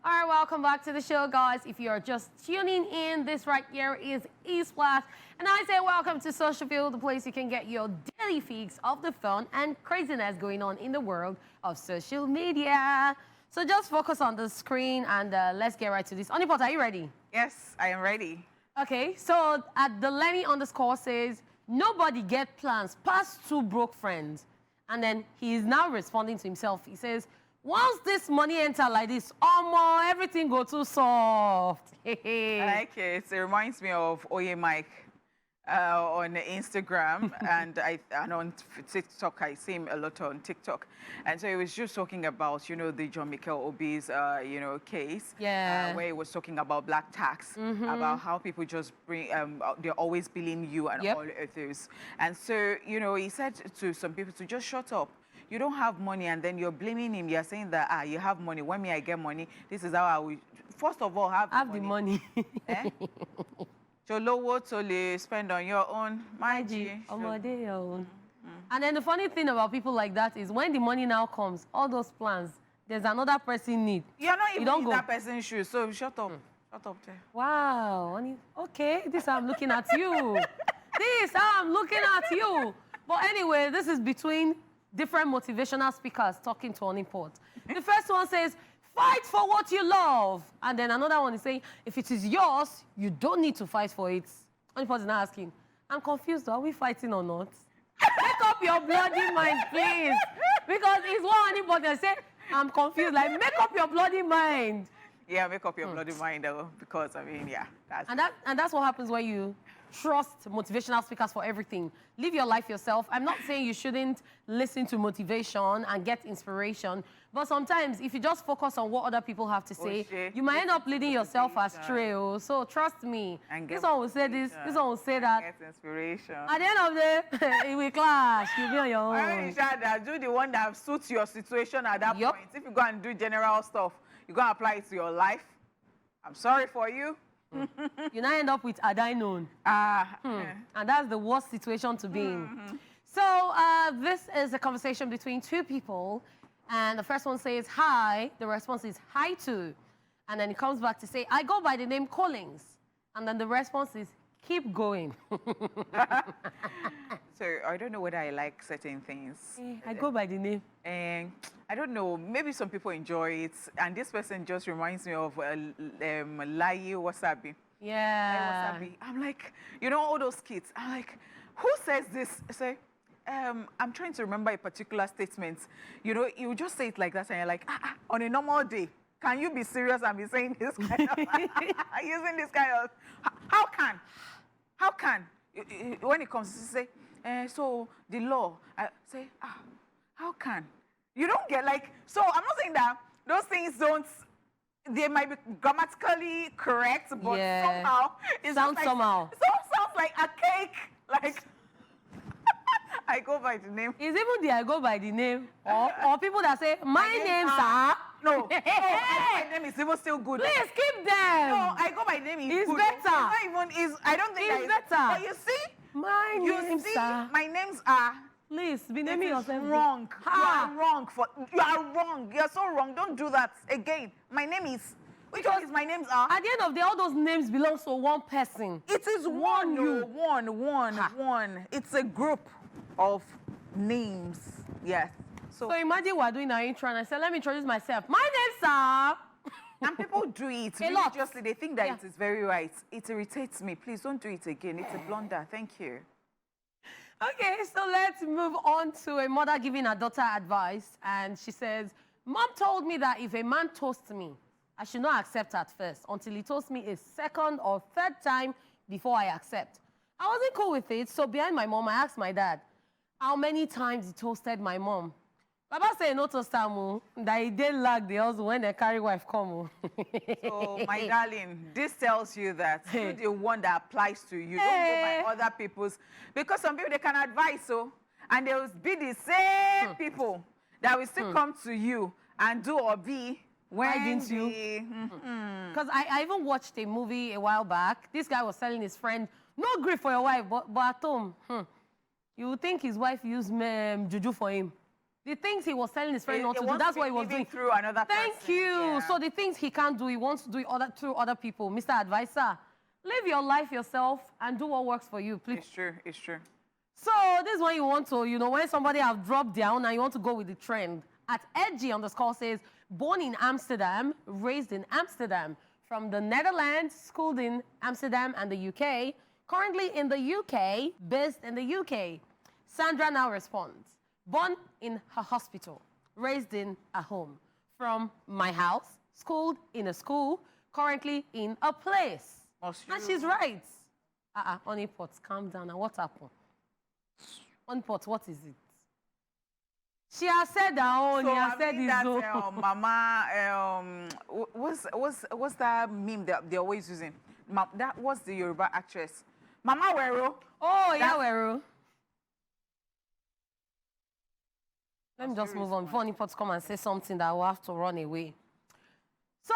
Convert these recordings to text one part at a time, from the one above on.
All right, welcome back to the show, guys. If you're just tuning in, this right here is E-Splash. And I say welcome to SOCIALVILLE, the place you can get your daily fix of the fun and craziness going on in the world of social media. So just focus on the screen and let's get right to this. Onipot, are you ready? Yes, I am ready. Okay, so at the Lenny underscore says, nobody get plans past two broke friends. And then he is now responding to himself. He says, once this money enter like this, everything go too soft. I like it. It reminds me of Oye Mike on Instagram and on TikTok. I see him a lot on TikTok. And so he was just talking about, the John Mikel Obi's, case. Yeah. Where he was talking about black tax, about how people just bring, they're always billing you and all of those. And so, he said to some people to just shut up. You don't have money, and then you're blaming him. You're saying that, you have money. When I get money, this is how I will, first of all, have the money. Eh? Cholowo to spend on your own, my G. Your own. And then the funny thing about people like that is when the money now comes, all those plans, there's another person need. You're not even in that person's shoes, so shut up. Shut up there. Wow. Okay, this I'm looking at you. This I'm looking at you. But anyway, this is between different motivational speakers talking to Onipot. The first one says, fight for what you love. And then another one is saying, if it is yours, you don't need to fight for it. Onipot is now asking, I'm confused, are we fighting or not? Make up your bloody mind, please. Because it's what Onipot has said, I'm confused. Like, make up your bloody mind. Yeah, make up your bloody mind, though, because, yeah. That's what happens when you trust motivational speakers for everything. Live your life yourself. I'm not saying you shouldn't listen to motivation and get inspiration, but sometimes if you just focus on what other people have to say, you might end up leading yourself astray. So trust me. This one will say this, this one will say that. Get inspiration. At the end of the day, it will clash. You'll be on your own. Do the one that suits your situation at that point. If you go and do general stuff, you go and apply it to your life. I'm sorry for you. You now end up with Adainon. And that's the worst situation to be in. So this is a conversation between two people. And the first one says, hi. The response is, hi too. And then he comes back to say, I go by the name Collins. And then the response is, keep going. So I don't know whether I like certain things. I go by the name. And I don't know, maybe some people enjoy it. And this person just reminds me of Lai Wasabi. Yeah. Wasabi. I'm like, all those kids. I'm like, who says this? Say, I'm trying to remember a particular statement. You just say it like that, and you're like, on a normal day, can you be serious and be saying this kind of, using this kind of, how can? When it comes to say, so the law, I say, how can? You don't get so I'm not saying that those things they might be grammatically correct, but somehow it sounds like a cake, I go by the name. Is even the I go by the name? Or people that say, my name's are. No, my name is even still good. Please keep them. No, I go by the name is good. Better. It's not even, I don't think it's better. But you see, my names are. Please, be naming yourself. Wrong. You are wrong. You are wrong. You are so wrong. Don't do that again. My name is. Which one is my names are? At the end of the day, all those names belong to one person. It is one. One. It's a group of names. Yes. So imagine we're doing our intro and I said, let me introduce myself. My name's Sam. And people do it religiously. They think that it is very right. It irritates me. Please don't do it again. It's a blunder. Thank you. Okay, so let's move on to a mother giving her daughter advice. And she says, Mom told me that if a man toasts me, I should not accept at first until he toasts me a second or third time before I accept. I wasn't cool with it, so behind my mom, I asked my dad how many times he toasted my mom. Baba say no toast time, that he did lag the husband when they carry wife come. So, my darling, this tells you that you're the one that applies to you. Don't go by other people's. Because some people, they can advise, and they will be the same people that will still come to you and do or be. Why didn't you? Because I even watched a movie a while back. This guy was telling his friend, no grief for your wife, but at home, you would think his wife used juju for him. The things he was telling his friend not to do, wants that's be what he was living doing. through another Thank person. you. Yeah. So the things he can't do, he wants to do it through other people. Mr. Advisor, live your life yourself and do what works for you, please. It's true. It's true. So this is when you want to, when somebody have dropped down and you want to go with the trend. At Edgy_, says, born in Amsterdam, raised in Amsterdam, from the Netherlands, schooled in Amsterdam and the UK, currently in the UK, based in the UK. Sandra now responds, born in a hospital, raised in a home, from my house, schooled in a school, currently in a place. And she's right. Honeypot, calm down. And what happened? Honeypot, what is it? She has said her own. So he has said his own. Mama, what's that meme that they're always using? That was the Yoruba actress. Mama Wero. Oh, yeah, Wero. Let me just move on before Honeypot come and say something that will have to run away. So,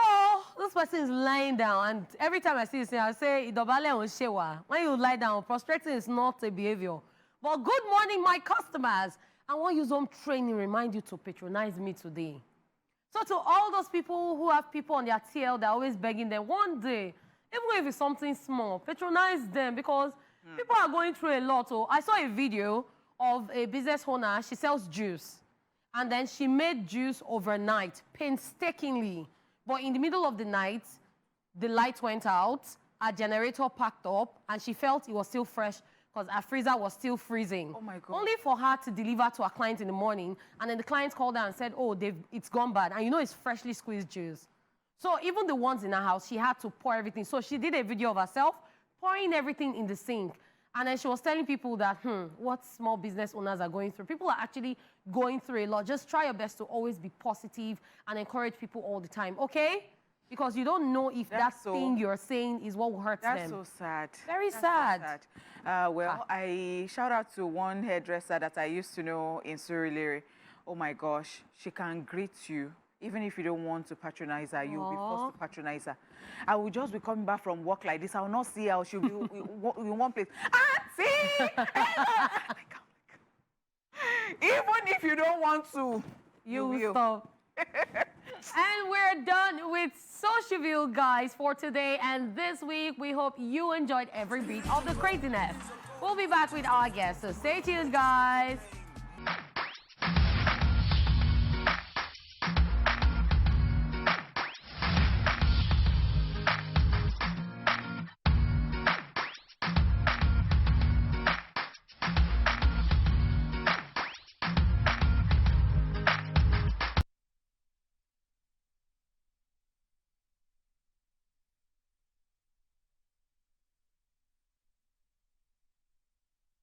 this person is lying down, and every time I see this thing, I say, when you lie down, prostrating is not a behavior. But good morning, my customers. I want you some training remind you to patronize me today. So to all those people who have people on their TL, they're always begging them, one day, even if it's something small, patronize them because people are going through a lot. So I saw a video of a business owner, she sells juice. And then she made juice overnight, painstakingly. But in the middle of the night, the light went out, her generator packed up, and she felt it was still fresh because her freezer was still freezing. Oh my God. Only for her to deliver to her client in the morning, and then the client called her and said, oh, it's gone bad. And it's freshly squeezed juice. So even the ones in her house, she had to pour everything. So she did a video of herself pouring everything in the sink. And then she was telling people that, what small business owners are going through. People are actually going through a lot. Just try your best to always be positive and encourage people all the time, okay? Because you don't know if thing you're saying is what will hurt them. That's so sad. Very sad. So sad. I shout out to one hairdresser that I used to know in Surulere. Oh my gosh, she can greet you. Even if you don't want to patronize her, you'll be forced to patronize her. I will just be coming back from work like this. I will not see her. She'll be in one place. Auntie! Even if you don't want to, you will stop. And we're done with SOCIALVILLE, guys, for today. And this week, we hope you enjoyed every beat of the craziness. We'll be back with our guests, so stay tuned, guys.